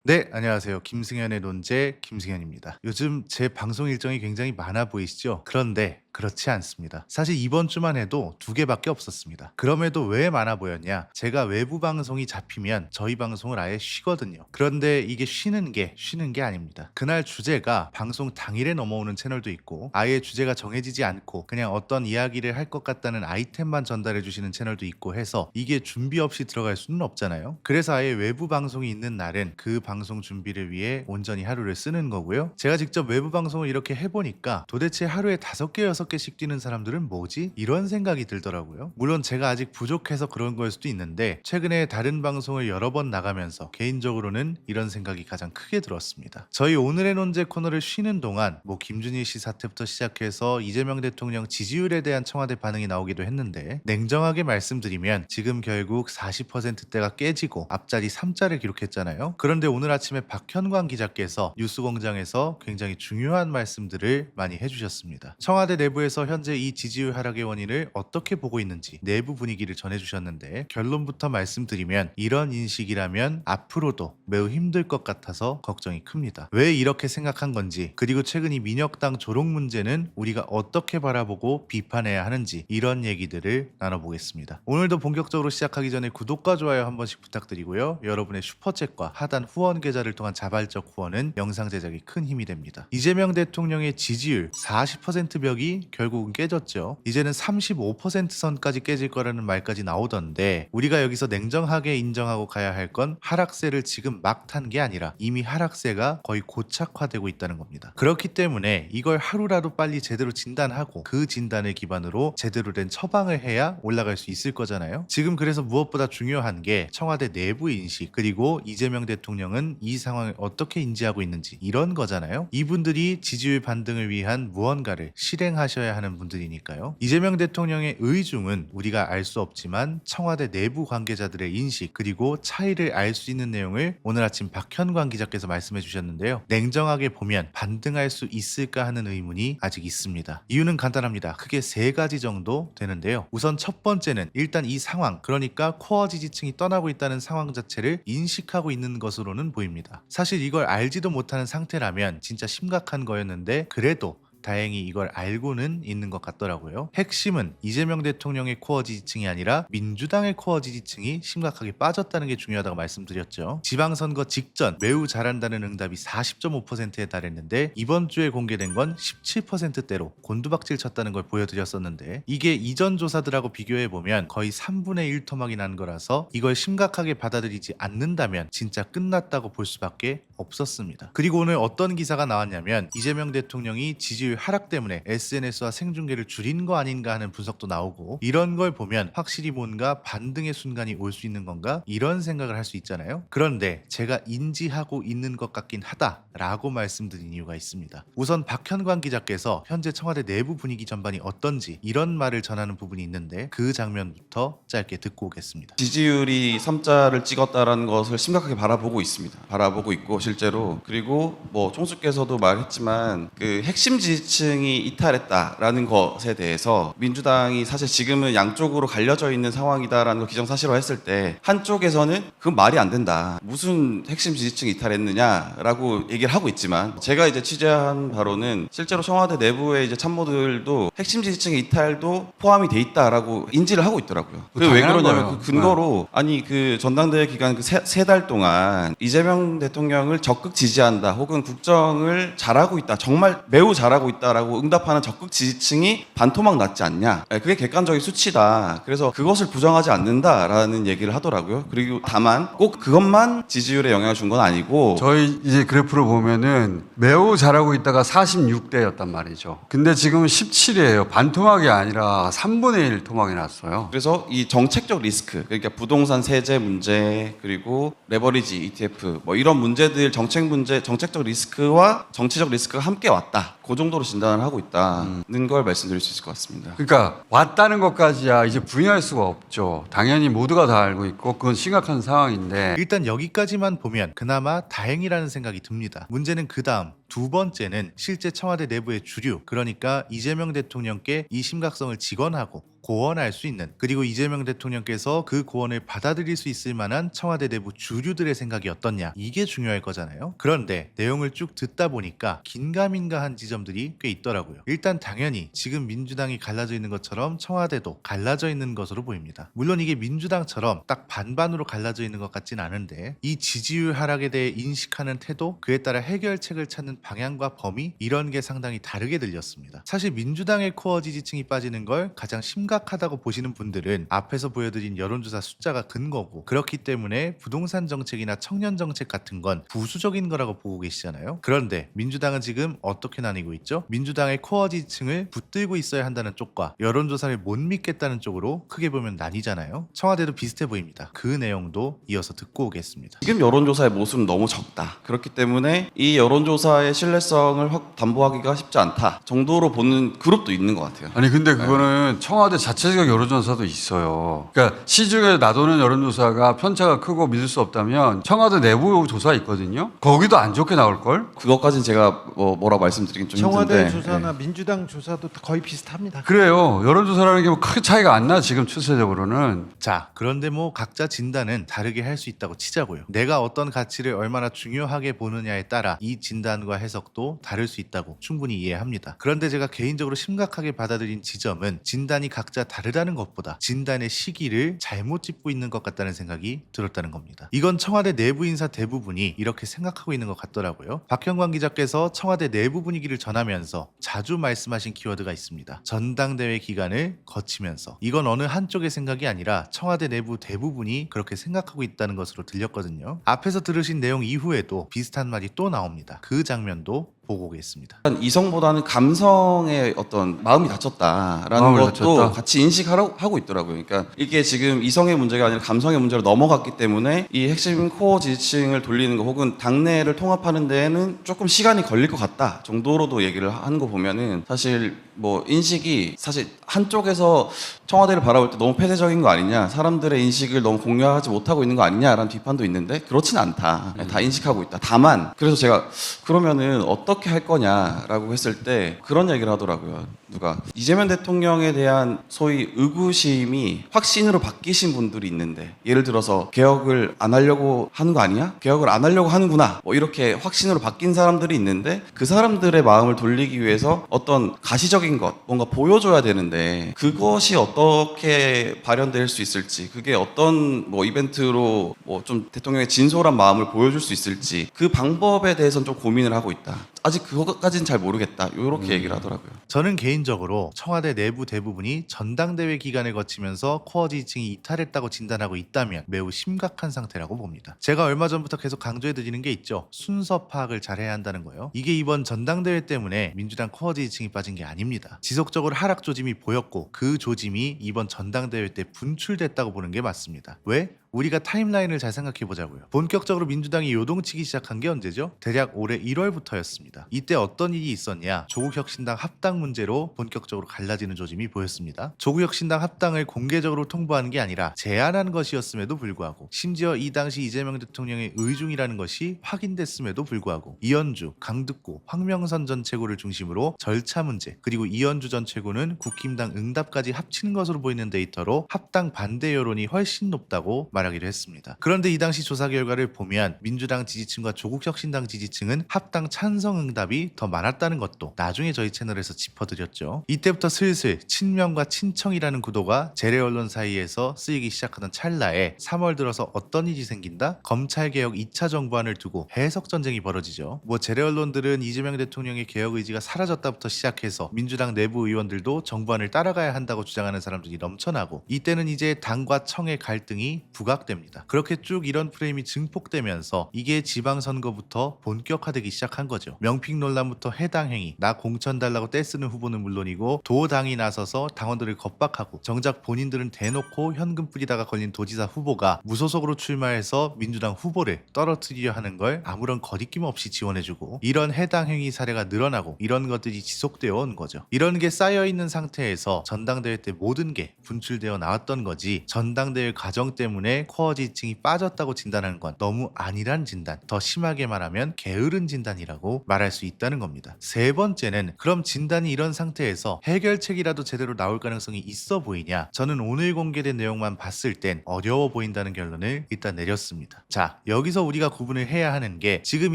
네, 안녕하세요. 김승현의 논제 김승현입니다. 요즘 제 방송 일정이 굉장히 많아 보이시죠? 그런데 그렇지 않습니다. 사실 이번 주만 해도 두 개밖에 없었습니다. 그럼에도 왜 많아 보였냐? 제가 외부 방송이 잡히면 저희 방송을 아예 쉬거든요. 그런데 이게 쉬는 게 아닙니다. 그날 주제가 방송 당일에 넘어오는 채널도 있고, 아예 주제가 정해지지 않고 그냥 어떤 이야기를 할 것 같다는 아이템만 전달해 주시는 채널도 있고 해서 이게 준비 없이 들어갈 수는 없잖아요. 그래서 아예 외부 방송이 있는 날은 그 방송 준비를 위해 온전히 하루를 쓰는 거고요. 제가 직접 외부 방송을 이렇게 해보니까 도대체 하루에 5개, 6개씩 뛰는 사람들은 뭐지? 이런 생각이 들더라고요. 물론 제가 아직 부족해서 그런 걸 수도 있는데, 최근에 다른 방송을 여러 번 나가면서 개인적으로는 이런 생각이 가장 크게 들었습니다. 저희 오늘의 논제 코너를 쉬는 동안 김준일 씨 사태부터 시작해서 이재명 대통령 지지율에 대한 청와대 반응이 나오기도 했는데, 냉정하게 말씀드리면 지금 결국 40%대가 깨지고 앞자리 3자를 기록했잖아요. 그런데 오늘 아침에 박현광 기자께서 뉴스공장에서 굉장히 중요한 말씀들을 많이 해주셨습니다. 청와대 내부에서 현재 이 지지율 하락의 원인을 어떻게 보고 있는지 내부 분위기를 전해주셨는데, 결론부터 말씀드리면 이런 인식이라면 앞으로도 매우 힘들 것 같아서 걱정이 큽니다. 왜 이렇게 생각한 건지, 그리고 최근 이 민혁당 조롱 문제는 우리가 어떻게 바라보고 비판해야 하는지, 이런 얘기들을 나눠보겠습니다. 오늘도 본격적으로 시작하기 전에 구독과 좋아요 한 번씩 부탁드리고요. 여러분의 슈퍼챗과 하단 후원 계좌를 통한 자발적 후원은 영상 제작에 큰 힘이 됩니다. 이재명 대통령의 지지율 40% 벽이 결국은 깨졌죠. 이제는 35% 선까지 깨질 거라는 말까지 나오던데, 우리가 여기서 냉정하게 인정하고 가야 할 건 하락세를 지금 막 탄 게 아니라 이미 하락세가 거의 고착화되고 있다는 겁니다. 그렇기 때문에 이걸 하루라도 빨리 제대로 진단하고 그 진단을 기반으로 제대로 된 처방을 해야 올라갈 수 있을 거잖아요. 지금 그래서 무엇보다 중요한 게 청와대 내부 인식, 그리고 이재명 대통령은 이 상황을 어떻게 인지하고 있는지, 이런 거잖아요. 이분들이 지지율 반등을 위한 무언가를 실행하셔야 하는 분들이니까요. 이재명 대통령의 의중은 우리가 알 수 없지만 청와대 내부 관계자들의 인식, 그리고 차이를 알 수 있는 내용을 오늘 아침 박현광 기자께서 말씀해 주셨는데요. 냉정하게 보면 반등할 수 있을까 하는 의문이 아직 있습니다. 이유는 간단합니다. 크게 3가지 정도 되는데요. 우선 첫 번째는 일단 이 상황, 그러니까 코어 지지층이 떠나고 있다는 상황 자체를 인식하고 있는 것으로는 보입니다. 사실 이걸 알지도 못하는 상태라면 진짜 심각한 거였는데, 그래도 다행히 이걸 알고는 있는 것 같더라고요. 핵심은 이재명 대통령의 코어 지지층이 아니라 민주당의 코어 지지층이 심각하게 빠졌다는 게 중요하다고 말씀드렸죠. 지방선거 직전 매우 잘한다는 응답이 40.5%에 달했는데, 이번 주에 공개된 건 17%대로 곤두박질 쳤다는 걸 보여드렸었는데, 이게 이전 조사들하고 비교해보면 거의 3분의 1 토막이 난 거라서 이걸 심각하게 받아들이지 않는다면 진짜 끝났다고 볼 수밖에 없었습니다. 그리고 오늘 어떤 기사가 나왔냐면, 이재명 대통령이 지지율 하락 때문에 SNS와 생중계를 줄인 거 아닌가 하는 분석도 나오고, 이런 걸 보면 확실히 뭔가 반등의 순간이 올 수 있는 건가, 이런 생각을 할 수 있잖아요. 그런데 제가 인지하고 있는 것 같긴 하다라고 말씀드린 이유가 있습니다. 우선 박현광 기자께서 현재 청와대 내부 분위기 전반이 어떤지 이런 말을 전하는 부분이 있는데, 그 장면부터 짧게 듣고 오겠습니다. 지지율이 3자를 찍었다라는 것을 심각하게 바라보고 있습니다. 바라보고 있고 실제로, 그리고 총수께서도 말했지만 그 핵심 지지층이 이탈했다라는 것에 대해서 민주당이 사실 지금은 양쪽으로 갈려져 있는 상황이다라는 걸 기정사실화했을 때, 한쪽에서는 그건 말이 안 된다, 무슨 핵심 지지층이 이탈했느냐라고 얘기를 하고 있지만, 제가 이제 취재한 바로는 실제로 청와대 내부의 이제 참모들도 핵심 지지층의 이탈도 포함이 돼 있다라고 인지를 하고 있더라고요. 그 왜 그러냐면 그 근거로 아니 그 전당대회 기간 그 세 달 동안 이재명 대통령을 적극 지지한다, 혹은 국정을 잘하고 있다, 정말 매우 잘하고 있다라고 응답하는 적극 지지층이 반토막 났지 않냐, 그게 객관적인 수치다, 그래서 그것을 부정하지 않는다라는 얘기를 하더라고요. 그리고 다만 꼭 그것만 지지율에 영향을 준 건 아니고, 저희 이제 그래프를 보면은 매우 잘하고 있다가 46대였단 말이죠. 근데 지금은 17이에요. 반토막이 아니라 3분의 1 토막이 났어요. 그래서 이 정책적 리스크, 그러니까 부동산 세제 문제, 그리고 레버리지 ETF 이런 문제들, 정책 문제, 정책적 리스크와 정치적 리스크가 함께 왔다, 그 정도로 진단을 하고 있다는 걸 말씀드릴 수 있을 것 같습니다. 그러니까 왔다는 것까지야 이제 부인할 수가 없죠. 당연히 모두가 다 알고 있고 그건 심각한 상황인데, 일단 여기까지만 보면 그나마 다행이라는 생각이 듭니다. 문제는 그 다음 두 번째는 실제 청와대 내부의 주류, 그러니까 이재명 대통령께 이 심각성을 직언하고 고언할 수 있는, 그리고 이재명 대통령께서 그 고언을 받아들일 수 있을 만한 청와대 내부 주류들의 생각이 어떻냐, 이게 중요할 거잖아요. 그런데 내용을 쭉 듣다 보니까 긴가민가한 지점들이 꽤 있더라고요. 일단 당연히 지금 민주당이 갈라져 있는 것처럼 청와대도 갈라져 있는 것으로 보입니다. 물론 이게 민주당처럼 딱 반반으로 갈라져 있는 것 같진 않은데, 이 지지율 하락에 대해 인식하는 태도, 그에 따라 해결책을 찾는 방향과 범위, 이런 게 상당히 다르게 들렸습니다. 사실 민주당의 코어 지지층이 빠지는 걸 가장 심각하다고 보시는 분들은 앞에서 보여드린 여론조사 숫자가 근거고, 그렇기 때문에 부동산 정책이나 청년 정책 같은 건 부수적인 거라고 보고 계시잖아요. 그런데 민주당은 지금 어떻게 나뉘고 있죠? 민주당의 코어 지지층을 붙들고 있어야 한다는 쪽과 여론조사를 못 믿겠다는 쪽으로 크게 보면 나뉘잖아요. 청와대도 비슷해 보입니다. 그 내용도 이어서 듣고 오겠습니다. 지금 여론조사의 모습은 너무 적다. 그렇기 때문에 이 여론조사의 신뢰성을 담보하기가 쉽지 않다 정도로 보는 그룹도 있는 것 같아요. 아니 근데 그거는 청와대 자체적 여론조사도 있어요. 그러니까 시중에 놔두는 여론조사가 편차가 크고 믿을 수 없다면 청와대 내부 조사 있거든요. 거기도 안 좋게 나올 걸. 그것까지는 제가 뭐라고 말씀드리긴 좀 청와대 힘든데. 조사나 민주당 조사도 거의 비슷합니다. 그래요. 여론조사라는 게 뭐 크게 차이가 안 나. 지금 추세적으로는. 자, 그런데 뭐 각자 진단은 다르게 할 수 있다고 치자고요. 내가 어떤 가치를 얼마나 중요하게 보느냐에 따라 이 진단과 해석도 다를 수 있다고 충분히 이해합니다. 그런데 제가 개인적으로 심각하게 받아들인 지점은 진단이 각자 다르다는 것보다 진단의 시기를 잘못 짚고 있는 것 같다는 생각이 들었다는 겁니다. 이건 청와대 내부 인사 대부분이 이렇게 생각하고 있는 것 같더라고요. 박형광 기자께서 청와대 내부 분위기를 전하면서 자주 말씀하신 키워드가 있습니다. 전당대회 기간을 거치면서. 이건 어느 한쪽의 생각이 아니라 청와대 내부 대부분이 그렇게 생각하고 있다는 것으로 들렸거든요. 앞에서 들으신 내용 이후에도 비슷한 말이 또 나옵니다. 그 장면도 보고 오겠습니다. 이성보다는 감성의 어떤 마음이 다쳤다라는 마음을 것도 다쳤다. 같이 인식하고 있더라고요. 그러니까 이게 지금 이성의 문제가 아니라 감성의 문제로 넘어갔기 때문에 이 핵심 코어 지지층을 돌리는 거 혹은 당내를 통합하는 데에는 조금 시간이 걸릴 것 같다 정도로도 얘기를 하는 거 보면은 사실 뭐 인식이 사실 한쪽에서 청와대를 바라볼 때 너무 폐쇄적인 거 아니냐, 사람들의 인식을 너무 공유하지 못하고 있는 거 아니냐라는 비판도 있는데 그렇진 않다. 다 인식하고 있다. 다만 그래서 제가 그러면은 어떻게 할 거냐라고 했을 때 그런 얘기를 하더라고요. 누가 이재명 대통령에 대한 소위 의구심이 확신으로 바뀌신 분들이 있는데, 예를 들어서 개혁을 안 하려고 하는 거 아니야? 개혁을 안 하려고 하는구나. 뭐 이렇게 확신으로 바뀐 사람들이 있는데 그 사람들의 마음을 돌리기 위해서 어떤 가시적인 것 뭔가 보여줘야 되는데 그것이 어떻게 발현될 수 있을지, 그게 어떤 뭐 이벤트로 뭐 좀 대통령의 진솔한 마음을 보여줄 수 있을지 그 방법에 대해서는 좀 고민을 하고 있다. 아직 그것까지는 잘 모르겠다. 이렇게 얘기를 하더라고요. 저는 개인적으로 청와대 내부 대부분이 전당대회 기간을 거치면서 코어 지지층이 이탈했다고 진단하고 있다면 매우 심각한 상태라고 봅니다. 제가 얼마 전부터 계속 강조해드리는 게 있죠. 순서 파악을 잘해야 한다는 거예요. 이게 이번 전당대회 때문에 민주당 코어 지지층이 빠진 게 아닙니다. 지속적으로 하락 조짐이 보였고 그 조짐이 이번 전당대회 때 분출됐다고 보는 게 맞습니다. 왜? 우리가 타임라인을 잘 생각해 보자고요. 본격적으로 민주당이 요동치기 시작한 게 언제죠? 대략 올해 1월부터였습니다. 이때 어떤 일이 있었냐? 조국혁신당 합당 문제로 본격적으로 갈라지는 조짐이 보였습니다. 조국혁신당 합당을 공개적으로 통보하는 게 아니라 제안한 것이었음에도 불구하고, 심지어 이 당시 이재명 대통령의 의중이라는 것이 확인됐음에도 불구하고 이현주, 강득구, 황명선 전 최고를 중심으로 절차 문제, 그리고 이현주 전 최고는 국힘당 응답까지 합치는 것으로 보이는 데이터로 합당 반대 여론이 훨씬 높다고 말하기로 했습니다. 그런데 이 당시 조사 결과를 보면 민주당 지지층과 조국혁신당 지지층은 합당 찬성 응답이 더 많았다는 것도 나중에 저희 채널에서 짚어드렸죠. 이때부터 슬슬 친명과 친청이라는 구도가 재래 언론 사이에서 쓰이기 시작하던 찰나에 3월 들어서 어떤 일이 생긴다? 검찰개혁 2차 정부안을 두고 해석 전쟁이 벌어지죠. 뭐 재래 언론들은 이재명 대통령의 개혁 의지가 사라졌다부터 시작해서 민주당 내부 의원들도 정부안을 따라가야 한다고 주장하는 사람들이 넘쳐나고, 이때는 이제 당과 청의 갈등이 부각됩니다. 그렇게 쭉 이런 프레임이 증폭되면서 이게 지방선거부터 본격화되기 시작한 거죠. 명픽 논란부터 해당 행위, 나 공천 달라고 떼쓰는 후보는 물론이고 도당이 나서서 당원들을 겁박하고, 정작 본인들은 대놓고 현금 뿌리다가 걸린 도지사 후보가 무소속으로 출마해서 민주당 후보를 떨어뜨리려 하는 걸 아무런 거리낌 없이 지원해주고, 이런 해당 행위 사례가 늘어나고 이런 것들이 지속되어 온 거죠. 이런 게 쌓여있는 상태에서 전당대회 때 모든 게 분출되어 나왔던 거지, 전당대회 과정 때문에 때문에 코어 지지층이 빠졌다고 진단하는 건 너무 아니란 진단, 더 심하게 말하면 게으른 진단이라고 말할 수 있다는 겁니다. 세 번째는 그럼 진단이 이런 상태에서 해결책이라도 제대로 나올 가능성이 있어 보이냐? 저는 오늘 공개된 내용만 봤을 땐 어려워 보인다는 결론을 일단 내렸습니다. 자, 여기서 우리가 구분을 해야 하는 게 지금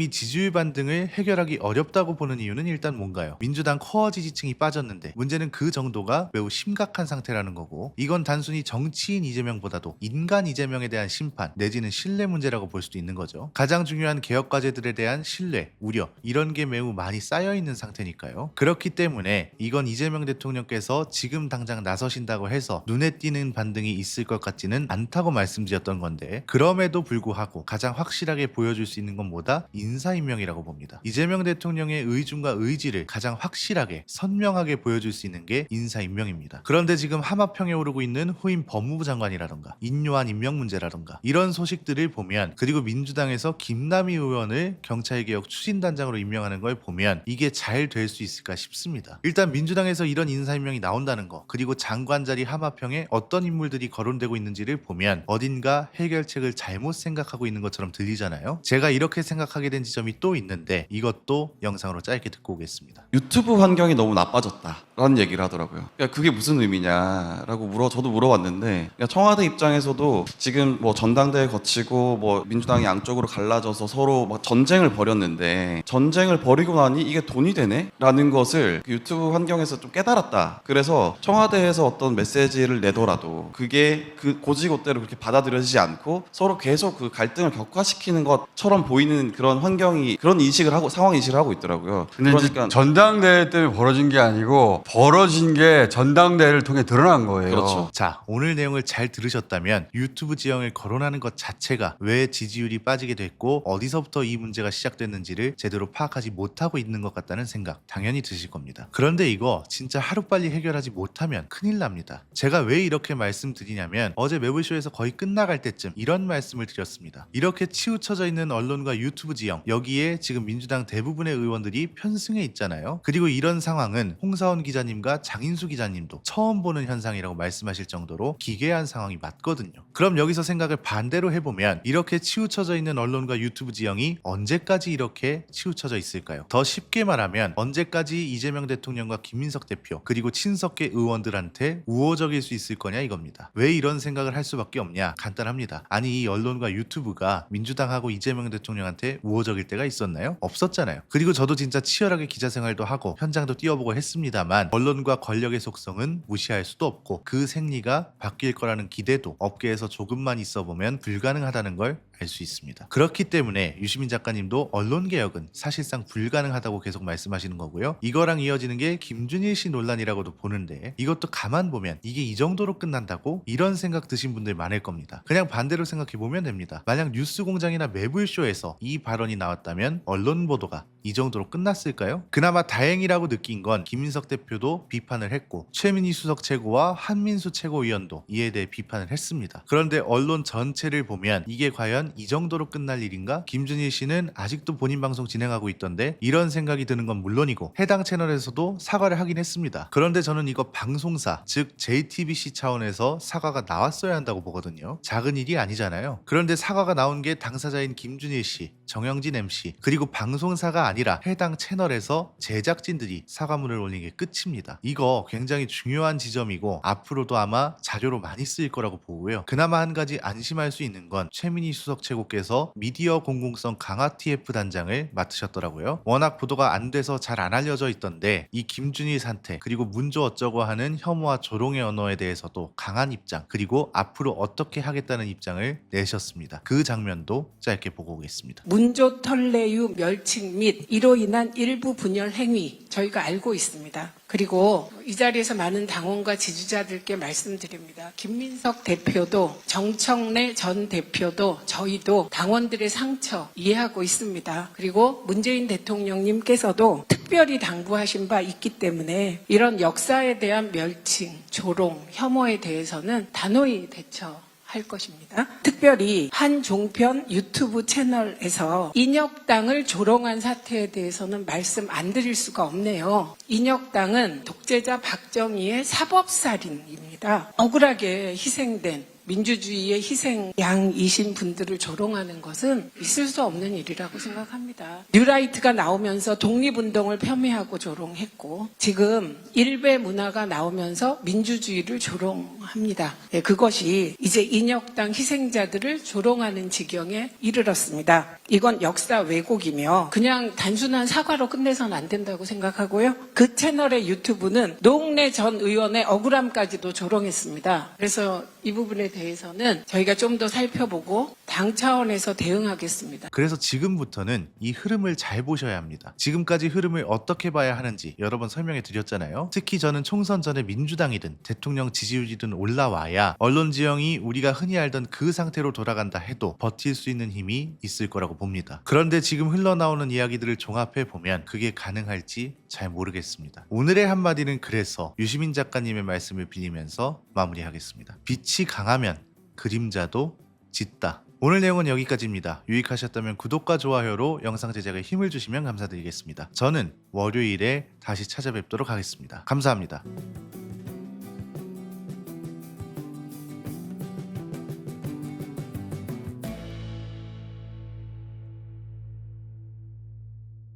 이 지지율 반등을 해결하기 어렵다고 보는 이유는 일단 뭔가요? 민주당 코어 지지층이 빠졌는데 문제는 그 정도가 매우 심각한 상태라는 거고, 이건 단순히 정치인 이재명보다도 인간 이재명에 대한 심판 내지는 신뢰 문제라고 볼 수도 있는 거죠. 가장 중요한 개혁 과제들에 대한 신뢰, 우려 이런 게 매우 많이 쌓여 있는 상태니까요. 그렇기 때문에 이건 이재명 대통령께서 지금 당장 나서신다고 해서 눈에 띄는 반등이 있을 것 같지는 않다고 말씀드렸던 건데, 그럼에도 불구하고 가장 확실하게 보여줄 수 있는 건 뭐다? 인사임명이라고 봅니다. 이재명 대통령의 의중과 의지를 가장 확실하게 선명하게 보여줄 수 있는 게 인사임명입니다. 그런데 지금 하마평에 오르고 있는 후임 법무부 장관이라던가 인요한 임명 문제라던가 이런 소식들을 보면, 그리고 민주당에서 김남희 의원을 경찰개혁 추진단장으로 임명하는 걸 보면 이게 잘 될 수 있을까 싶습니다. 일단 민주당에서 이런 인사임명이 나온다는 거, 그리고 장관 자리 하마평에 어떤 인물들이 거론되고 있는지를 보면 어딘가 해결책을 잘못 생각하고 있는 것처럼 들리잖아요. 제가 이렇게 생각하게 된 지점이 또 있는데 이것도 영상으로 짧게 듣고 오겠습니다. 유튜브 환경이 너무 나빠졌다라는 얘기를 하더라고요. 그러니까 그게 무슨 의미냐라고 저도 물어봤는데, 그러니까 청와대 입장에서도 지금 뭐 전당대회 거치고 뭐 민주당이 양쪽으로 갈라져서 서로 막 전쟁을 벌였는데, 전쟁을 벌이고 나니 이게 돈이 되네라는 것을 그 유튜브 환경에서 좀 깨달았다. 그래서 청와대에서 어떤 메시지를 내더라도 그게 그 고지고대로 그렇게 받아들여지지 않고 서로 계속 그 갈등을 격화시키는 것처럼 보이는 그런 환경이, 그런 인식을 하고, 상황 인식을 하고 있더라고요. 근데 그러니까 이제 전당대회 때문에 벌어진 게 아니고 벌어진 게 전당대회를 통해 드러난 거예요. 그렇죠. 자, 오늘 내용을 잘 들으셨다면 유튜브 지형을 거론하는 것 자체가 왜 지지율이 빠지게 됐고 어디서부터 이 문제가 시작됐는지를 제대로 파악하지 못하고 있는 것 같다는 생각 당연히 드실 겁니다. 그런데 이거 진짜 하루빨리 해결하지 못하면 큰일 납니다. 제가 왜 이렇게 말씀드리냐면, 어제 매불쇼에서 거의 끝나갈 때쯤 이런 말씀을 드렸습니다. 이렇게 치우쳐져 있는 언론과 유튜브 지형, 여기에 지금 민주당 대부분의 의원들이 편승해 있잖아요. 그리고 이런 상황은 홍사원 기자님과 장인수 기자님도 처음 보는 현상이라고 말씀하실 정도로 기괴한 상황이 맞거든요. 그럼 여기서 생각을 반대로 해보면, 이렇게 치우쳐져 있는 언론과 유튜브 지형이 언제까지 이렇게 치우쳐져 있을까요? 더 쉽게 말하면 언제까지 이재명 대통령과 김민석 대표 그리고 친석계 의원들한테 우호적일 수 있을 거냐 이겁니다. 왜 이런 생각을 할 수밖에 없냐? 간단합니다. 아니, 이 언론과 유튜브가 민주당하고 이재명 대통령한테 우호적일 때가 있었나요? 없었잖아요. 그리고 저도 진짜 치열하게 기자 생활도 하고 현장도 뛰어보고 했습니다만, 언론과 권력의 속성은 무시할 수도 없고 그 생리가 바뀔 거라는 기대도 업계에서 조금만 있어 보면 불가능하다는 걸 알 수 있습니다. 그렇기 때문에 유시민 작가님도 언론개혁은 사실상 불가능하다고 계속 말씀하시는 거고요. 이거랑 이어지는 게 김준일 씨 논란이라고도 보는데, 이것도 가만 보면 이게 이 정도로 끝난다고? 이런 생각 드신 분들 많을 겁니다. 그냥 반대로 생각해 보면 됩니다. 만약 뉴스공장이나 매불쇼에서 이 발언이 나왔다면 언론 보도가 이 정도로 끝났을까요? 그나마 다행이라고 느낀 건 김민석 대표도 비판을 했고 최민희 수석 최고와 한민수 최고위원도 이에 대해 비판을 했습니다. 그런데 언론 전체를 보면 이게 과연 이 정도로 끝날 일인가? 김준일 씨는 아직도 본인 방송 진행하고 있던데 이런 생각이 드는 건 물론이고 해당 채널에서도 사과를 하긴 했습니다. 그런데 저는 이거 방송사, 즉 JTBC 차원에서 사과가 나왔어야 한다고 보거든요. 작은 일이 아니잖아요. 그런데 사과가 나온 게 당사자인 김준일 씨, 정영진 MC, 그리고 방송사가 아니라 해당 채널에서 제작진들이 사과문을 올린 게 끝입니다. 이거 굉장히 중요한 지점이고 앞으로도 아마 자료로 많이 쓰일 거라고 보고요. 그나마 한 가지 안심할 수 있는 건 최민희 수석 최고께서 미디어 공공성 강화 TF 단장을 맡으셨더라고요. 워낙 보도가 안 돼서 잘 안 알려져 있던데 이 김준일 사태 그리고 문조 어쩌고 하는 혐오와 조롱의 언어에 대해서도 강한 입장, 그리고 앞으로 어떻게 하겠다는 입장을 내셨습니다. 그 장면도 짧게 보고 오겠습니다. 문조 털레유 멸칭 및 이로 인한 일부 분열 행위 저희가 알고 있습니다. 그리고 이 자리에서 많은 당원과 지지자들께 말씀드립니다. 김민석 대표도 정청래 전 대표도 저희도 당원들의 상처 이해하고 있습니다. 그리고 문재인 대통령님께서도 특별히 당부하신 바 있기 때문에 이런 역사에 대한 멸칭, 조롱, 혐오에 대해서는 단호히 대처할 것입니다. 특별히 한종편 유튜브 채널에서 인혁당을 조롱한 사태에 대해서는 말씀 안 드릴 수가 없네요. 인혁당은 독재자 박정희의 사법살인입니다. 억울하게 희생된 민주주의의 희생양이신 분들을 조롱하는 것은 있을 수 없는 일이라고 생각합니다. 뉴라이트가 나오면서 독립운동을 폄훼하고 조롱했고 지금 일베 문화가 나오면서 민주주의를 조롱합니다. 네, 그것이 이제 인혁당 희생자들을 조롱하는 지경에 이르렀습니다. 이건 역사 왜곡이며 그냥 단순한 사과로 끝내서는 안 된다고 생각하고요. 그 채널의 유튜브는 노웅래 전 의원의 억울함까지도 조롱했습니다. 그래서 이 부분에 대해서는 저희가 좀 더 살펴보고 당 차원에서 대응하겠습니다. 그래서 지금부터는 이 흐름을 잘 보셔야 합니다. 지금까지 흐름을 어떻게 봐야 하는지 여러 번 설명해 드렸잖아요. 특히 저는 총선 전에 민주당이든 대통령 지지율이든 올라와야 언론 지형이 우리가 흔히 알던 그 상태로 돌아간다 해도 버틸 수 있는 힘이 있을 거라고 봅니다. 그런데 지금 흘러나오는 이야기들을 종합해 보면 그게 가능할지 잘 모르겠습니다. 오늘의 한마디는 그래서 유시민 작가님의 말씀을 빌리면서 마무리하겠습니다. 빛이 강하면 그림자도 짙다. 오늘 내용은 여기까지입니다. 유익하셨다면 구독과 좋아요로 영상 제작에 힘을 주시면 감사드리겠습니다. 저는 월요일에 다시 찾아뵙도록 하겠습니다. 감사합니다.